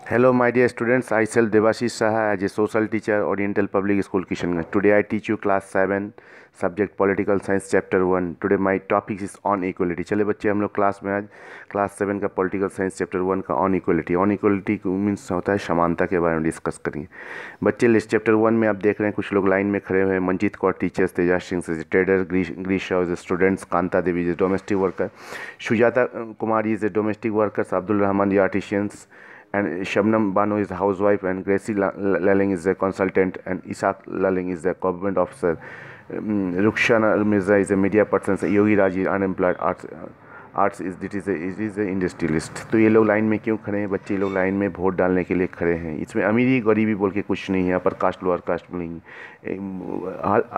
Hello, my dear students. I self Devashish Saha as a social teacher, Oriental Public School, Kishanganj. Today I teach you class 7, subject Political Science, chapter 1. Today my topic is on equality. चले बच्चे, हम लोग class में आज class 7 का political science chapter 1 का on equality means होता है समानता के बारे में डिस्कस करेंगे बच्चे। लिस्ट चैप्टर 1 में आप देख रहे हैं कुछ लोग लाइन में खड़े हुए हैं। मंजीत कौर टीचर्स, तेजाज सिंह से trader, ग्रीशा is students, Kanta Devi is domestic worker, Sujata Kumari is a domestic workers, Abdul Rahman the artisans, and Shabnam Bano is the housewife, and Gracie Laling is the consultant, and Isaac Laling is the government officer. Rukhsana Mirza is a media person. Yogi Raj is unemployed. Arts is a industrialist. तो ये लोग line में क्यों खड़े हैं बच्चे? लोग line में वोट डालने के लिए खड़े हैं। इसमें अमीरी गरीबी बोल के कुछ नहीं है, अपर कास्ट लोअर कास्ट नहीं।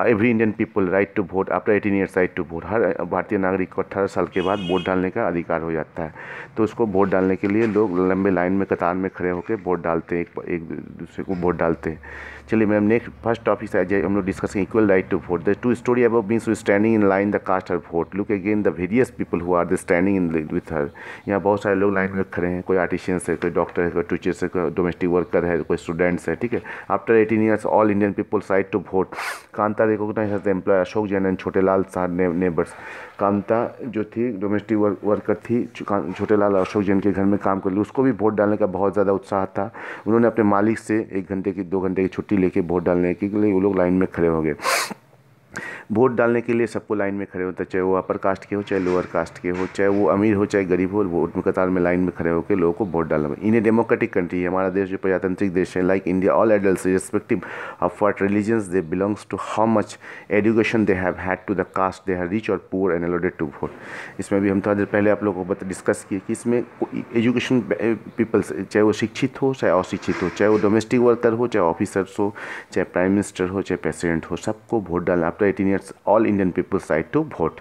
Every Indian people right to vote after 18 years right to vote. हर भारतीय नागरिक को 18 साल के बाद वोट डालने का अधिकार हो जाता है। तो उसको वोट डालने के लिए लोग लंबे लाइन में कतार में खड़े होकर वोट डालते हैं, एक दूसरे को वोट डालते हैं। चलिए मैम, नेक्स्ट फर्स्ट टॉपिक है हम लोग डिस्कस करें equal right to vote. The two story above means standing in line the cast her vote. Look again the various people who are the standing in with her. यहाँ बहुत सारे लोग line में खड़े हैं। कोई आर्टिशियंस है, कोई डॉक्टर है, कोई टीचर्स है, कोई डोमेस्टिक वर्कर है, कोई स्टूडेंट्स है। ठीक है। After 18 years all Indian people side to vote. Kanta recognise as the employ Ashok Jain and Chhotelal साहब नेबर्स। कांता जो थी डोमेस्टिक वर्कर थी, छोटेलाल अशोक जैन के घर में काम कर ली। उसको भी वोट डालने का बहुत ज़्यादा उत्साह था। उन्होंने अपने मालिक से 1 घंटे की 2 घंटे की छुट्टी लेके वोट डालने के लिए वो लोग लाइन में खड़े हो गए। वोट डालने के लिए सबको लाइन में खड़े होता है, चाहे वो अपर कास्ट के हो, चाहे लोअर कास्ट के हो, चाहे वो अमीर हो, चाहे गरीब हो। वोट में कतार में लाइन में खड़े होकर लोगों को वोट डालना। इन ए डेमोक्रेटिक कंट्री है हमारा देश, जो प्रजातांत्रिक देश है, like India all adults respective of what religions they belongs to, how much education they have had to the caste they have rich और poor and allowed to vote. इसमें भी हम थोड़ा देर पहले आप लोगों को डिस्कस किए कि इसमें एजुकेशन पीपल्स, चाहे वो शिक्षित हो चाहे अशिक्षित हो, चाहे वो डोमेस्टिक वर्कर हो, चाहे ऑफिसर्स हो, चाहे प्राइम मिनिस्टर हो, चाहे प्रेसिडेंट हो, सबको वोट डालना। After 18 years all Indian people decide to vote.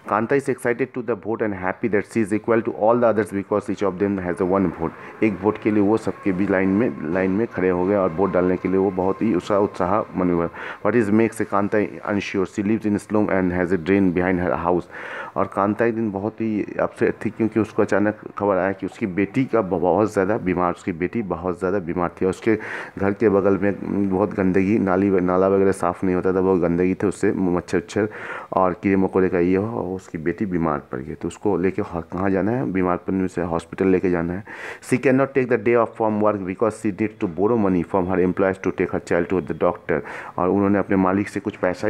Kanta is excited to the vote and happy that she is equal to all the others because each of them has a one vote. एक vote के लिए वो सबके भी line में खड़े हो गए और वोट डालने के लिए वो बहुत ही उत्साह मन हुआ। What is makes Kanta unsure? She lives in slum and has a drain behind her house. और कांता एक दिन बहुत ही अपसेट थी क्योंकि उसको अचानक खबर आया कि उसकी बेटी का बहुत ज़्यादा बीमार, उसकी बेटी बहुत ज़्यादा बीमार थी और उसके घर के बगल में बहुत गंदगी, नाला वगैरह साफ़ नहीं होता था, बहुत गंदगी थे, उससे मच्छर और कीड़े मकोड़े का ये हो, और उसकी बेटी बीमार पड़ गई। तो उसको लेके कहाँ जाना है? बीमार पड़ने से हॉस्पिटल लेके जाना है। She can not take the day off from work because she need to borrow money from her employers to take her child to the doctor. और उन्होंने अपने मालिक से कुछ पैसा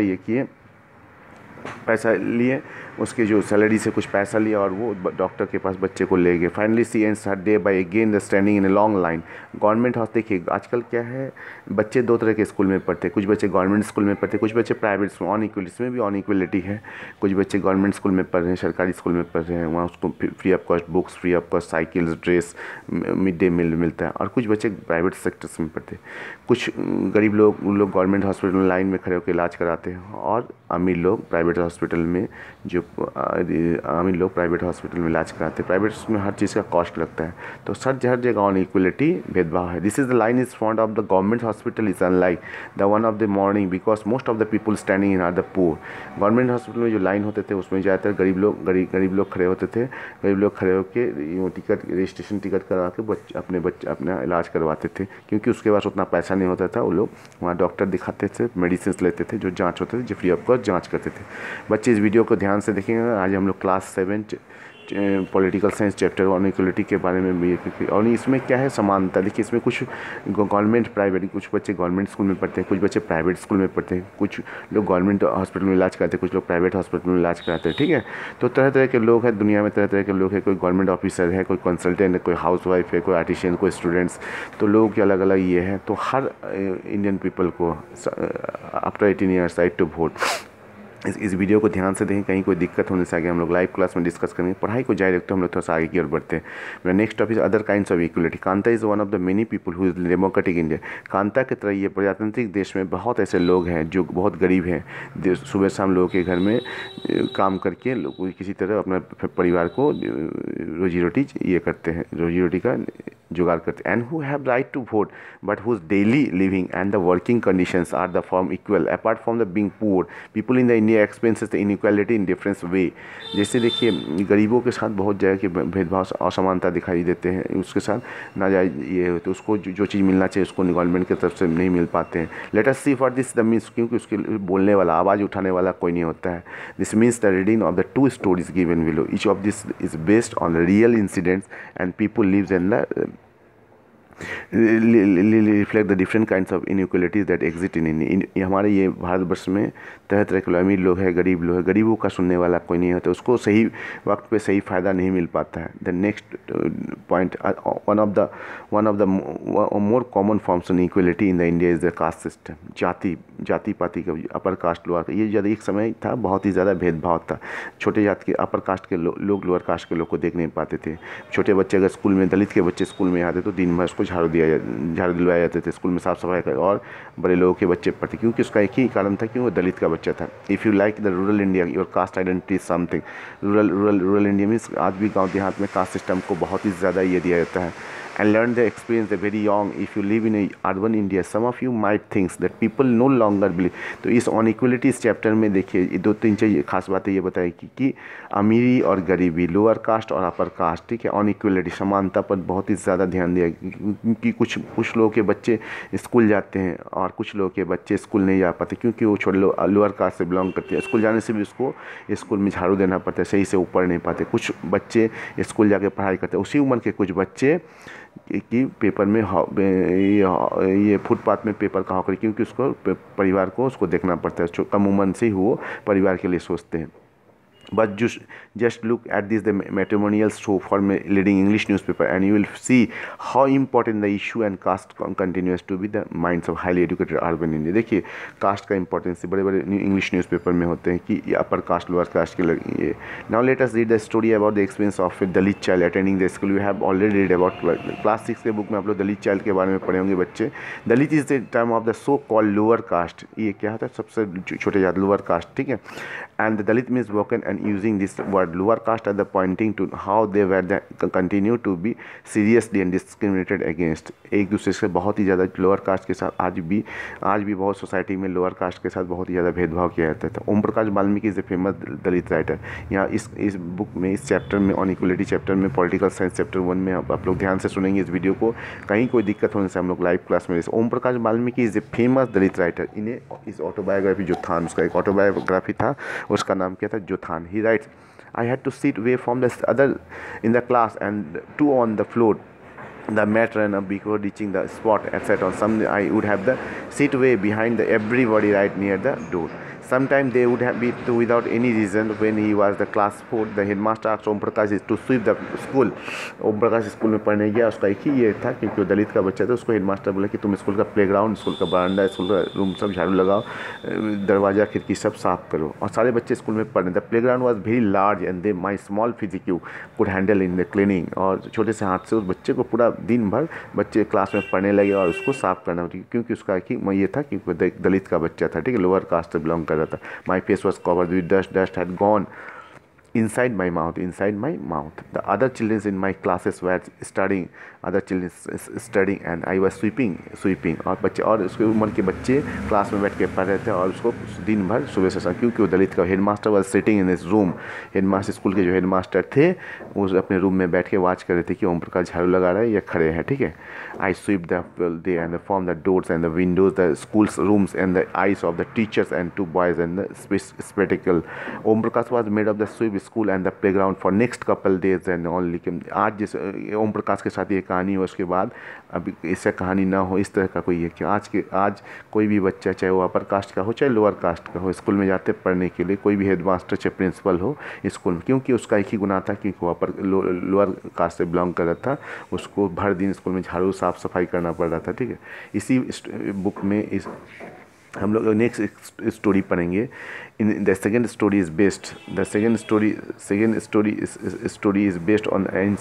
लिए, उसके जो सैलरी से कुछ पैसा लिया और वो डॉक्टर के पास बच्चे को ले गए। Finally she ends her day by again the standing in a long line. Government house देखिए, आजकल क्या है, बच्चे 2 तरह के स्कूल में पढ़ते हैं। कुछ बच्चे गवर्नमेंट स्कूल में पढ़ते हैं, कुछ बच्चे प्राइवेट स्कूल। ऑन इक्वलिटी, इसमें भी ऑन इक्वलिटी है। कुछ बच्चे गवर्नमेंट स्कूल में पढ़ रहे हैं, सरकारी स्कूल में पढ़ रहे हैं, वहाँ उसको free of cost books, free of cost cycles, dress, mid day meal मिलता है। और कुछ बच्चे प्राइवेट सेक्टर्स में पढ़ते हैं। कुछ गरीब लोग गवर्नमेंट हॉस्पिटल में लाइन में खड़े होकर इलाज कराते हैं, और अमीर लोग प्राइवेट हॉस्पिटल में अमीर लोग प्राइवेट हॉस्पिटल में इलाज कराते हैं। प्राइवेट में हर चीज़ का कॉस्ट लगता है। तो हर जगह ऑन इक्वलिटी भेदभाव है। This is the line is front of the government hospital is unlike the one of the morning because most of the people standing in are the poor. Government hospital में जो line होते थे उसमें ज़्यादातर गरीब लोग खड़े होते थे। गरीब लोग खड़े होकर टिकट, रजिस्ट्रेशन टिकट करवा के अपना इलाज करवाते थे, क्योंकि उसके पास उतना पैसा नहीं होता था। वो लोग वहाँ डॉक्टर दिखाते थे, मेडिसिन लेते थे, जो जाँच होते थे, जो फ्री ऑफ कॉस्ट जाँच करते थे। बच्चे इस वीडियो को ध्यान से देखेंगे। आज हम लोग class 7 political science chapter on equality के बारे में भी, और इसमें क्या है समानता। देखिए, इसमें कुछ गवर्नमेंट प्राइवेट, कुछ बच्चे गवर्नमेंट स्कूल में पढ़ते हैं, कुछ बच्चे प्राइवेट स्कूल में पढ़ते हैं, कुछ लोग गवर्नमेंट हॉस्पिटल में इलाज कराते हैं, कुछ लोग प्राइवेट हॉस्पिटल में इलाज कराते हैं। ठीक है। तो तरह तरह के लोग हैं दुनिया में, तरह तरह के लोग हैं। कोई गवर्नमेंट ऑफिसर है, कोई कंसल्टेंट है, कोई हाउस वाइफ है, कोई आर्टिशियन, कोई स्टूडेंट्स। तो लोगों के अलग अलग ये है। तो हर इंडियन पीपल को after 18 years right to vote. इस वीडियो को ध्यान से देखें, कहीं कोई दिक्कत होने से आगे हम लोग लाइव क्लास में डिस्कस करेंगे। पढ़ाई को जारी रखते हम लोग थोड़ा सा आगे की ओर बढ़ते हैं। मेरा next topic other kinds of equality. Kanta is one of the many people who is democratic India. Kanta की तरह ये प्रजातांत्रिक देश में बहुत ऐसे लोग हैं जो बहुत गरीब हैं, सुबह शाम लोगों के घर में काम करके लोग किसी तरह अपना परिवार को रोजी रोटी ये करते हैं, रोजी रोटी का जुगाड़ करते and who have right to vote but whose daily living and the working conditions are the form equal apart from the being poor people in the India experiences the inequality in difference way. जैसे देखिए गरीबों के साथ बहुत जगह के भेदभाव असमानता दिखाई देते हैं, उसके साथ नाजायज ये तो उसको जो चीज़ मिलना चाहिए उसको गवर्नमेंट की तरफ से नहीं मिल पाते हैं। Let us see for this the means, क्योंकि उसके बोलने वाला आवाज़ उठाने वाला कोई नहीं होता है। This means the reading of the two stories given below, each of this is based on real incidents and people lives in the reflect the different kinds of inequalities that exist in India. हमारे ये भारतवर्ष में तरह तरह के अमीर लोग हैं, गरीब लोग हैं, गरीबों का सुनने वाला कोई नहीं होता, उसको सही वक्त पे सही फ़ायदा नहीं मिल पाता है। The next point, one of the more common forms of inequality in the India is the caste system. जाति पाति का, अपर कास्ट लोअर, ये ज़्यादा एक समय था बहुत ही ज़्यादा भेदभाव था। छोटे जात के अपर कास्ट के लोग लोअर कास्ट के लोग को देख नहीं पाते थे। छोटे बच्चे अगर स्कूल में, दलित के बच्चे स्कूल में आते तो दिन भर उसको झाड़ू दिलवाए जाते थे, स्कूल में साफ सफाई कर, और बड़े लोगों के बच्चे पढ़ते, क्योंकि उसका एक ही कारण था कि वो दलित का बच्चा था। If you like the rural India your cast identity is something. Rural India means आज भी गांव देहात में कास्ट सिस्टम को बहुत ही ज़्यादा ये दिया जाता है। And learn the experience the very young. If you live in a urban India, some of you might think that people no longer believe। तो इस अनइक्वलिटी इस चैप्टर में देखिए दो तीन चीज़ खास बातें ये बताई कि अमीरी और गरीबी, लोअर कास्ट और अपर कास्ट, ठीक है, अनइक्वलिटी समानता पर बहुत ही ज़्यादा ध्यान दिया, क्योंकि कुछ लोगों के बच्चे स्कूल जाते हैं और कुछ लोगों के बच्चे स्कूल नहीं जा पाते क्योंकि वो छोटे लोअर कास्ट से बिलोंग करते हैं। स्कूल जाने से भी उसको स्कूल में झाड़ू देना पड़ता है, सही से ऊपर नहीं पाते। कुछ बच्चे स्कूल जाके पढ़ाई करते हैं, उसी उम्र के कुछ बच्चे कि पेपर में ये फुटपाथ में पेपर का हॉकरी, क्योंकि उसको परिवार को उसको देखना पड़ता है, कम उम्र से ही वो परिवार के लिए सोचते हैं। But just look at this the matrimonial show for leading English newspaper and you will see how important the issue and caste continues to be the minds of highly educated urban India। देखिए cast का importance बड़े बड़े English newspaper में होते हैं कि ये अपर caste lower cast के ये। Now let us read the story about the experience of Dalit child attending the school. You have already read about class 6 के बुक में आप लोग दलित चाइल्ड के बारे में पढ़े होंगे बच्चे। Dalit is the term of the so called lower caste. ये क्या होता है, सबसे छोटे जात लोअर कास्ट, ठीक है। And the Dalit means woken and using this word lower caste as the pointing to how they were continue to be seriously and discriminated against। एक दूसरे से बहुत ही ज़्यादा लोअर कास्ट के साथ आज भी बहुत सोसाइटी में लोअर कास्ट के साथ बहुत ही ज़्यादा भेदभाव किया जाता था। Om Prakash Valmiki is the famous Dalit writer. यहाँ इस बुक में, इस चैप्टर में, ऑन इक्वलिटी चैप्टर में, पॉलिटिकल साइंस चैप्टर 1 में आप लोग ध्यान से सुनेंगे इस वीडियो को, कहीं कोई दिक्कत होने से हम लोग लाइव क्लास में। Om Prakash Valmiki is a famous Dalit writer. इन्हें इस ऑटोबायोग्राफी जोथान, उसका एक ऑटोबायोग्राफी था, उसका नाम क्या था, Joothan. He writes I had to sit away from the other in the class and two on the floor. The mat ran up before reaching the spot, etc. On some I would have the sit way behind everybody right near the door. Sometimes they would have been without any reason. When he was the class 4, the headmaster asked Om Prakash to sweep the school. Om Prakash school में पढ़ने गया, उसका एक ही ये था क्योंकि वो दलित का बच्चा था। उसको हेडमास्टर बोला कि तुम स्कूल का प्लेग्राउंड, स्कूल का बरामदा, स्कूल का रूम सब झाड़ू लगाओ, दरवाज़ा खिड़की सब साफ करो। और सारे बच्चे स्कूल में पढ़ने। The playground was very large and they my small physique could handle in the cleaning. और छोटे से हाथ से उस बच्चे को पूरा दिन भर बच्चे क्लास में पढ़ने लगे और उसको साफ करना, क्योंकि उसका एक ही ये था कि दलित का बच्चा था, ठीक है, लोअर कास्ट से बिलोंग कर रहा था। My face was covered with dust had gone inside my mouth. The other children in my classes were studying, and I was sweeping। और बच्चे और उसके उम्र के बच्चे क्लास में बैठ के पढ़ रहे थे और उसको दिन भर सुबह से शाम, क्योंकि वो दलित का। Headmaster was sitting in his room. Headmaster, school के जो हेडमास्टर थे, वो अपने रूम में बैठ के वॉच कर रहे थे कि ओम प्रकाश झाड़ू लगा रहा है या खड़े हैं, ठीक है। I sweep the end from the doors and the windows the schools rooms and the eyes of the teachers and 2 boys and the spectacle। Om Prakash was made of the sweep school and the playground for next couple days and only। आज जिस ओम प्रकाश के साथ ये कहानी हो, उसके बाद अभी इससे कहानी ना हो, इस तरह का कोई है कि आज कोई भी बच्चा, चाहे वो अपर कास्ट का हो चाहे लोअर कास्ट का हो, स्कूल में जाते पढ़ने के लिए, कोई भी हेडमास्टर चाहे प्रिंसिपल हो स्कूल में, क्योंकि उसका एक ही गुनाह था कि वो अपर लोअर कास्ट से बिलोंग कर रहा था, उसको भर दिन स्कूल में झाड़ू साफ सफाई करना पड़ रहा था, ठीक है। इसी बुक में इस हम लोग नेक्स्ट स्टोरी पढ़ेंगे। In the second story is based is based on an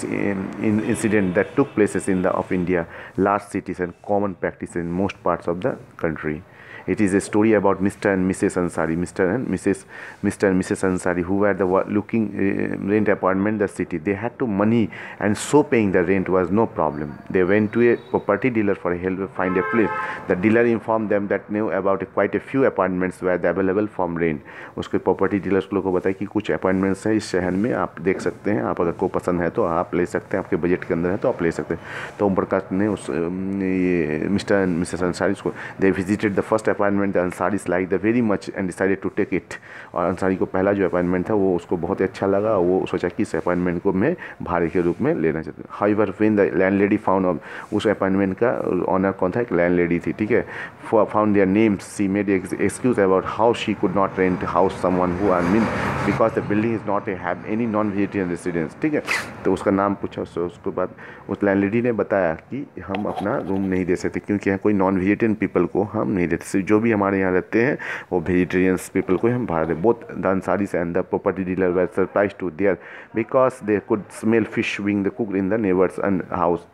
incident that took places in the of India, large cities and common practice in most parts of the country। It is a story about Mr. and Mrs. Ansari, Mr. and Mrs. Ansari, who were looking rent apartment in the city. They had to money, and so paying the rent was no problem. They went to a property dealer for help to find a place. The dealer informed them that knew about quite a few apartments were available from rent. उसके property dealers लोगों को बताया कि कुछ apartments हैं इस शहर में, आप देख सकते हैं, आप अगर को पसंद है तो आप ले सकते हैं, आपके बजट के अंदर है तो आप ले सकते हैं। तो ओम प्रकाश ने उस मिस्टर एंड मिसेस अंसारी को, they visited the first apartment, the Ansaris like the very much and decided to take it. और अंसारी को पहला जो अपार्टमेंट था वो उसको बहुत अच्छा लगा, वो सोचा कि इस अपार्टमेंट को मैं भाड़े के रूप में लेना चाहता हूँ। However when the landlady found, उस अपार्टमेंट का ऑनर कौन था, एक लैंडलेडी थी, ठीक है, found their names, she made excuse about how she could not rent house someone who I mean because the building is not have any non vegetarian residence, ठीक है। तो उसका नाम पूछा उससे, उसके बाद उस लैंडलेडी ने बताया कि हम अपना रूम नहीं दे सकते क्योंकि यहाँ कोई नॉन वेजिटेरियन पीपल को हम नहीं देते, सिर्फ जो भी हमारे यहाँ रहते हैं वो वेजिटेरियंस पीपल को हम भाड़ा दें। Both the Ansaris and the property dealer were surprise to there because they could smell fish being the cooked in the neighbours house.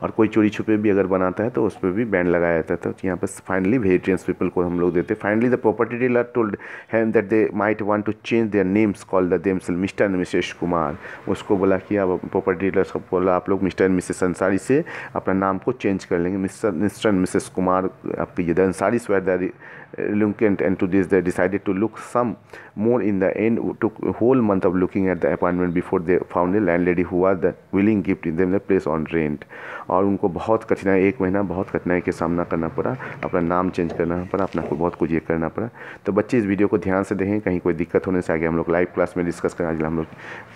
और कोई चोरी छुपे भी अगर बनाता है तो उस पर भी बैन लगाया जाता था। तो यहाँ पर फाइनली वेजिटेरियंस पीपल को हम लोग देते। Finally the property dealer told him that they might want to change their names, call the themself Mr and Mrs Kumar. उसको बोला कि अब प्रॉपर्टी डीलर सब बोला आप लोग मिस्टर एंड मिसेस अंसारी से अपना नाम को चेंज कर लेंगे, मिस्टर एंड मिसेस कुमार आपकी। The Ansaris were the reluctant, and to this they decided to look some more. In the end took a whole month of looking at the apartment before they found a landlady who was the willing gift in them the place on rent। और उनको बहुत कठिनाई, एक महीना बहुत कठिनाई के सामना करना पड़ा, अपना नाम चेंज करना पड़ा, अपना को बहुत कुछ ये करना पड़ा। तो बच्चे इस वीडियो को ध्यान से देखें, कहीं कोई दिक्कत होने से आगे हम लोग लाइव क्लास में डिस्कस करें। आज हम लोग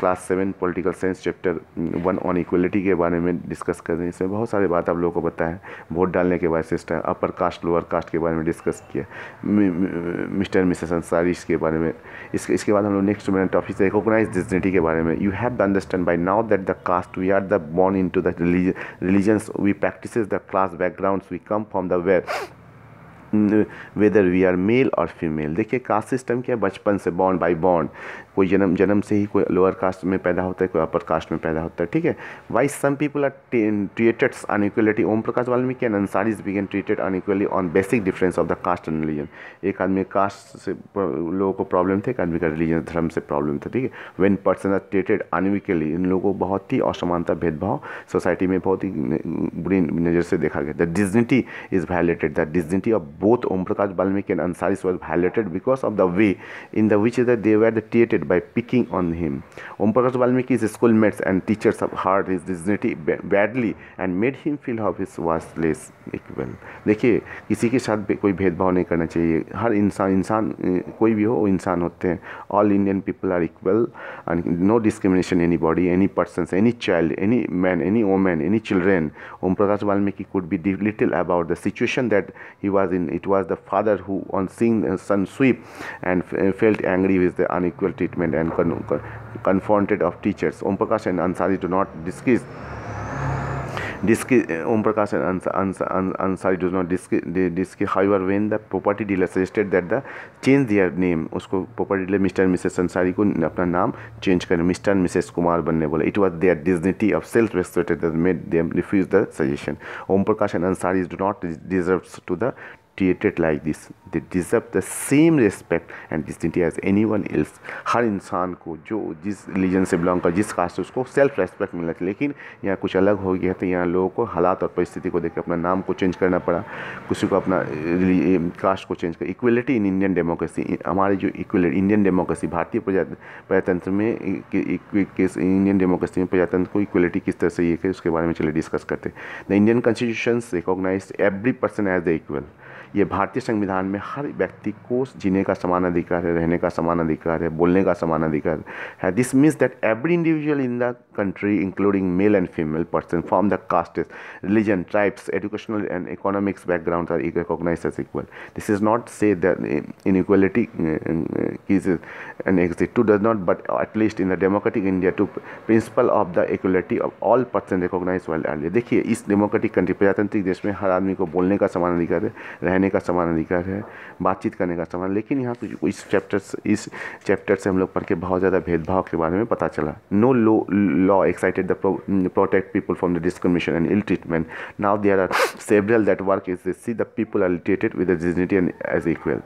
class 7 political science chapter 1 on equality के बारे में डिस्कस कर रहे हैं। इसमें बहुत सारे बात आप लोगों को बताया, वोट डालने के बाद सिस्टम, अपर कास्ट लोअर कास्ट के बारे में डिस्कस किया, मिस्टर मिसेस अंसारीज के बारे में। इसके बाद हम लोग नेक्स्ट मेरा टॉपिक रिकॉग्नाइज डिग्निटी के बारे में। You have the understand by now that the caste we are the born into the religions we practises the class backgrounds we come from the whether we are male और female. देखिए caste system क्या है, बचपन से born bye born, कोई जन्म से ही कोई लोअर कास्ट में पैदा होता है, कोई अपर कास्ट में पैदा होता है, ठीक है। Why some people are treated inequality, Om Prakash Valmiki and Ansaris began treated unequally on basic difference of the caste and religion. एक आदमी कास्ट से लोगों को प्रॉब्लम थे, एक आदमी का रिलीजन धर्म से प्रॉब्लम था, ठीक है। When person are treated unequally, इन लोगों को बहुत ही असमानता भेदभाव सोसाइटी में बहुत ही बुरी नज़र से देखा गया। The dignity is violated, the dignity of both Om Prakash Valmiki and Ansaris was violated because of the way in the which they were treated by picking on him. Om Prakash Valmiki's schoolmates and teachers have hurt his dignity badly and made him feel how he was less equal। देखिए किसी के साथ कोई भेदभाव नहीं करना चाहिए, हर इंसान कोई भी हो वो इंसान होते हैं। All Indian people are equal and no discrimination anybody, any person, any child, any man, any women, any children. Om Prakash Valmiki could be little about the situation that he was in. It was the father who on seeing the son sweep and felt angry with the unequal treatment and confronted of teachers. Om Prakash and Ansari do not discuss. Om Prakash and Ansari do not discuss. However, when the property dealer suggested that the change their name, उसको property dealer mister Mrs Ansari को अपना नाम change करें, mister Mrs Kumar बनने बोला। It was their dignity of self-respect that made them refuse the suggestion. Om Prakash and Ansari do not deserve to the treated like this. They deserve the same respect and dignity as anyone else। हर इंसान को जो जिस religion से belong कर, जिस cast से, उसको self respect मिलना चाहिए। लेकिन यहाँ कुछ अलग हो गया, तो यहाँ लोगों को हालात और परिस्थिति को देखकर अपना नाम को चेंज करना पड़ा, किसी को अपना कास्ट को चेंज कर। इक्वलिटी इन इंडियन डेमोक्रेसी, हमारी जो इक्वलिटी इंडियन डेमोक्रेसी, भारतीय प्रजातंत्र में, इंडियन डेमोक्रेसी में प्रजातंत्र को इक्वलिटी किस तरह से ये है उसके बारे में चलिए डिस्कस करते हैं। The Indian constitution recognise every person as the equal. ये भारतीय संविधान में हर व्यक्ति को जीने का समान अधिकार है, रहने का समान अधिकार है, बोलने का समान अधिकार है। This means that every individual in the country including male and female person from the castes, religion, tribes, educational and economics backgrounds are recognized as equal. This is not say that inequality is an exit to does not, but at least in the democratic India to principle of the equality of all persons recognized while earlier। देखिए इस democratic country प्रजातांत्रिक देश में हर आदमी को बोलने का समान अधिकार है, रहने का समान अधिकार है, बातचीत करने का समान। लेकिन यहाँ इस चैप्टर से हम लोग पढ़ के बहुत ज़्यादा भेदभाव के बारे में पता चला। No law excited the protect people from the discrimination and ill treatment. Now there are several that work is they see the people are treated with the dignity and as equal.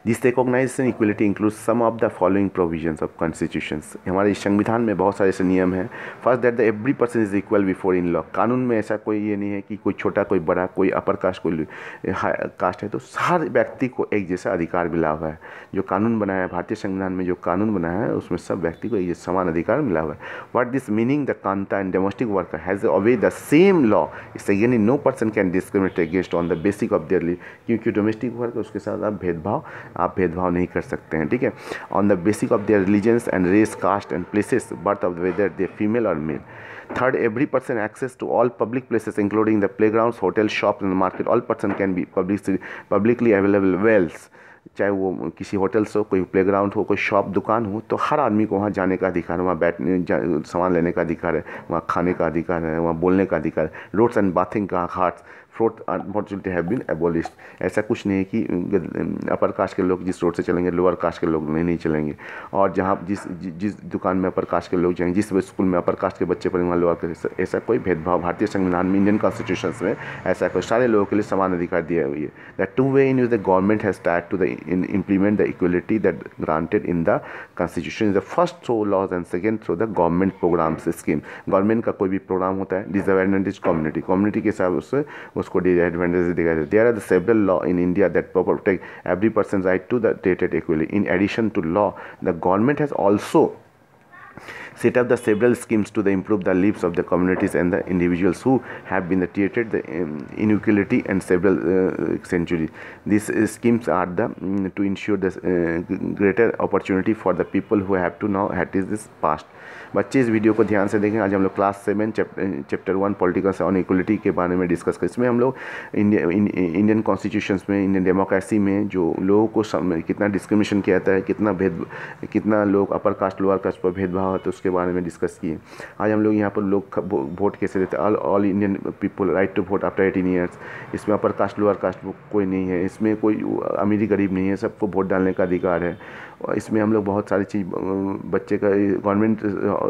This recognition equality includes some of the following provisions of constitutions. हमारे संविधान में बहुत सारे ऐसे नियम हैं. First that the every person is equal before in law. कानून में ऐसा कोई ये नहीं है कि कोई छोटा कोई बड़ा, कोई अपर कास्ट कोई कास्ट है, तो हर व्यक्ति को एक जैसा अधिकार मिला हुआ है. जो कानून बनाया है, भारतीय संविधान में जो कानून बनाया है उसमें सब व्यक्ति को एक समान अधिकार मिला हुआ है. What this meaning the Kanta and domestic worker has obey the same law. इससे यानी no person can discriminate against on the basic of their live. क्योंकि डोमेस्टिक वर्कर उसके साथ आप भेदभाव नहीं कर सकते हैं. ठीक है. On the basic of their religions and race, caste and places birth of whether they female और male. Third, every person access to all public places including the playgrounds, hotels, shops and market. All person can be publicly available wells. चाहे वो किसी hotels हो, कोई playground हो, कोई shop दुकान हो, तो हर आदमी को वहाँ जाने का अधिकार है, वहाँ बैठने सामान लेने का अधिकार है, वहाँ खाने का अधिकार है, वहाँ बोलने का अधिकार है. रोड्स एंड बाथिंग का हार्ट्स फ्रोट अनफॉर्चुनेटली हैव बीन एबोलिश्ड. ऐसा कुछ नहीं है कि अपर कास्ट के लोग जिस रोड से चलेंगे लोअर कास्ट के लोग नहीं चलेंगे. और जहाँ जिस दुकान में अपर कास्ट के लोग जाएंगे, जिस स्कूल में अपर कास्ट के बच्चे पढ़ेंगे वहाँ लोअर कास्ट. ऐसा कोई भेदभाव भारतीय संविधान में, इंडियन कॉन्स्टिट्यूशन में ऐसा कोई सारे लोगों के लिए समान अधिकार दिया हुई है. The two way in the government has start to the implement the equality that granted in the constitution is the first through laws and second through the government programs scheme. Government का कोई भी programme होता है, disadvantage community के हिसाब से उसको disadvantage दिया जाता है. There are the several law in India that protect every person right to the treated equally. In addition to law the government has also set up the several schemes to improve the lives of the communities and the individuals who have been treated the inequality and several centuries. These schemes are to ensure the greater opportunity for the people who have to now had this past. बच्चे इस video को ध्यान से देखें. आज हम लोग class 7 chapter 1 political on equality के बारे में डिस्कस करें. इसमें हम लोग इंडियन कॉन्स्टिट्यूशंस में, इंडियन डेमोक्रेसी में जो लोगों को कितना डिस्क्रिमिनेशन किया जाता है, कितना लोग अपर कास्ट लोअर कास्ट पर भेदभाव होता है, उसके बारे में डिस्कस किए. आज हम लोग यहाँ पर लोग वोट कैसे देते हैं. All Indian people right to vote after 18 years. इसमें अपर कास्ट लोअर कास्ट कोई नहीं है, इसमें कोई अमीरी गरीब नहीं है, सबको वोट डालने का अधिकार है. इसमें हम लोग बहुत सारी चीज़ बच्चे का गवर्नमेंट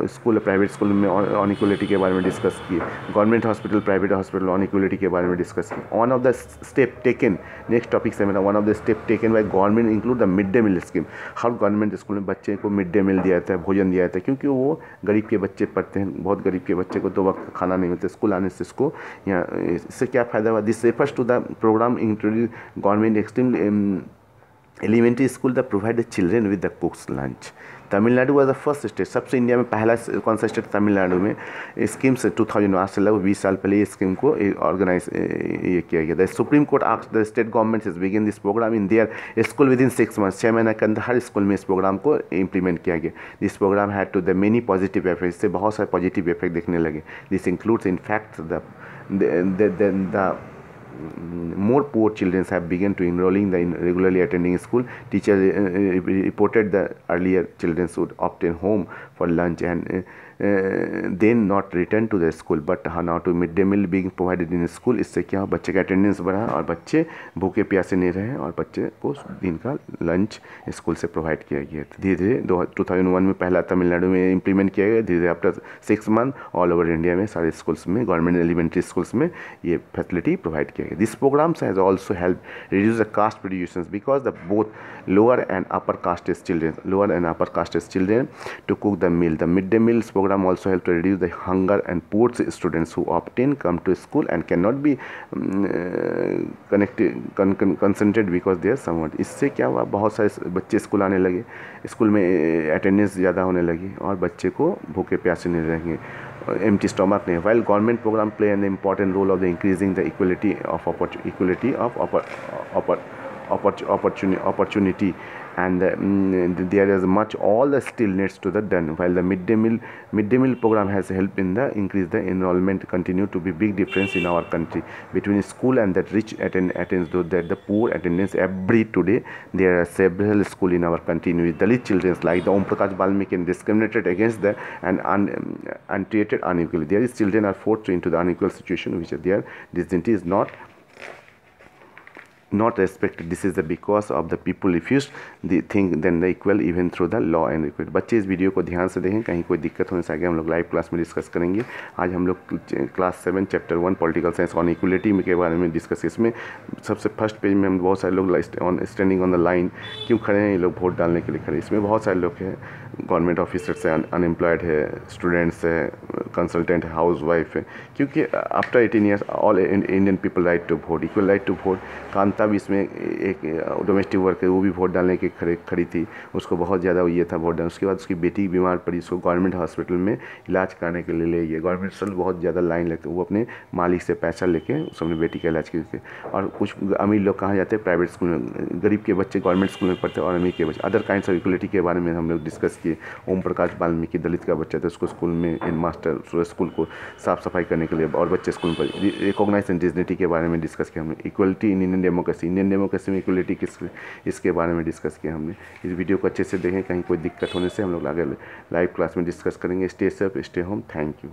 स्कूल प्राइवेट स्कूल में ऑन इक्वलिटी के बारे में डिस्कस किए. Government hospital private hospital on equality के बारे में डिस्कस किए. One of the step taken, next topic से मेरा one of the step taken by government include the mid day meal scheme. हर गवर्नमेंट स्कूल में बच्चे को मिड डे मील दिया जाता है, भोजन दिया जाता है, क्योंकि वो गरीब के बच्चे पढ़ते हैं. बहुत गरीब के बच्चे को 2 वक्त खाना नहीं मिलता. स्कूल आने से इसको यहाँ इससे क्या फ़ायदा हुआ. This refers to the programme introduce government extreme elementary school the provide the children with the cooks lunch. Tamil Nadu was the first state. सबसे इंडिया में पहला कौन सा स्टेट? तमिलनाडु में. स्कीम से 2000 आज से लगभग 20 साल पहले ये स्कीम को ऑर्गेनाइज ये किया गया. The supreme court asked the state government is begin this programme in their school within 6 months. 6 महीने के अंदर हर स्कूल में इस प्रोग्राम को इम्प्लीमेंट किया गया. This programme had to the many positive effect. इससे बहुत सारे पॉजिटिव इफेक्ट देखने लगे. This includes in fact the more poor children have begun to enrolling in regularly attending school. Teachers reported that earlier children would obtain home for lunch and then not return to the school, but now to midday meal being provided in school. इससे क्या बच्चे का attendance बढ़ा और बच्चे भूखे प्यासे नहीं रहे और बच्चे को दिन का लंच स्कूल से प्रोवाइड किया गया. धीरे धीरे 2001 में पहला तमिलनाडु में इम्प्लीमेंट किया गया. धीरे धीरे after 6 month all over India में सारे स्कूल्स में, गवर्नमेंट एलिमेंट्री स्कूल्स में ये फैसिलिटी प्रोवाइड किया गया. This programs has also help reduce the caste productions because the both lower and upper caste children to cook the meal. The mid day meals program also help to reduce the hunger and poor students who often come to school and cannot be concentrated because they are somewhat. इससे क्या हुआ, बहुत सारे बच्चे school आने लगे, school में attendance ज़्यादा होने लगी और बच्चे को भूखे प्यासे नहीं रहेंगे, empty stomach नहीं. While government program play an important role of the increasing the equality of opportunity and there is much all the still needs to the done. While the midday meal program has helped in the increase the enrollment, continue to be big difference in our country between school and that rich attends though that the poor attendance every today. There are several school in our country in which Dalit children like the Om Prakash Balmiki discriminated against the and treated unequally. There is children are forced into the unequal situation which their dignity is not respected. This is the because of the people refused the thing then the equal even through the law and equity. बच्चे इस video को ध्यान से देखें, कहीं कोई दिक्कत होने से आगे हम लोग लाइव क्लास में डिस्कस करेंगे। आज हम लोग class 7 chapter 1 political science on equality के बारे में डिस्कस। इसमें सबसे फर्स्ट पेज में हम बहुत सारे लोग स्टैंडिंग ऑन द लाइन क्यों खड़े हैं, ये लोग वोट डालने के लिए खड़े। इसमें बहुत सारे लोग हैं, गवर्नमेंट ऑफिसर्स है, अनएम्प्लॉयड है, स्टूडेंट्स है, कंसल्टेंट है, हाउस वाइफ है, क्योंकि after 18 years all Indian people right to vote, equal right to vote. Kanta भी इसमें एक डोमेस्टिक वर्कर, वो भी वोट डालने के खड़ी थी, उसको बहुत ज़्यादा ये था वोट डालने। उसके बाद उसकी बेटी बीमार पड़ी, उसको गवर्नमेंट हॉस्पिटल में इलाज कराने के लिए ले गए। गवर्नमेंट हॉस्पिटल बहुत ज़्यादा लाइन लगती है, वो अपने मालिक से पैसा लेके उस अपनी बेटी का इलाज करके। और कुछ अमीर लोग कहाँ जाते हैं, प्राइवेट स्कूल में, गरीब के बच्चे गवर्नमेंट स्कूल में पढ़ते हैं, और अमीर के बच्चे। अदर काइंड्स ऑफ इक्वलिटी के बारे में हम लोग डिस्कस किए। ओम प्रकाश वाल्मीकि दलित का बच्चा था, उसको स्कूल में इन मास्टर स्कूल को साफ सफाई करने के लिए, और बच्चे स्कूल पर रिकॉग्नाइज इंडिजिनिटी के बारे में डिस्कस किया हमने। Equality in Indian democracy, Indian democracy में इक्वलिटी इसके बारे में डिस्कस किया हमने। इस वीडियो को अच्छे से देखें, कहीं कोई दिक्कत होने से हम लोग आगे लाइव क्लास में डिस्कस करेंगे। Stay safe, stay home, thank you.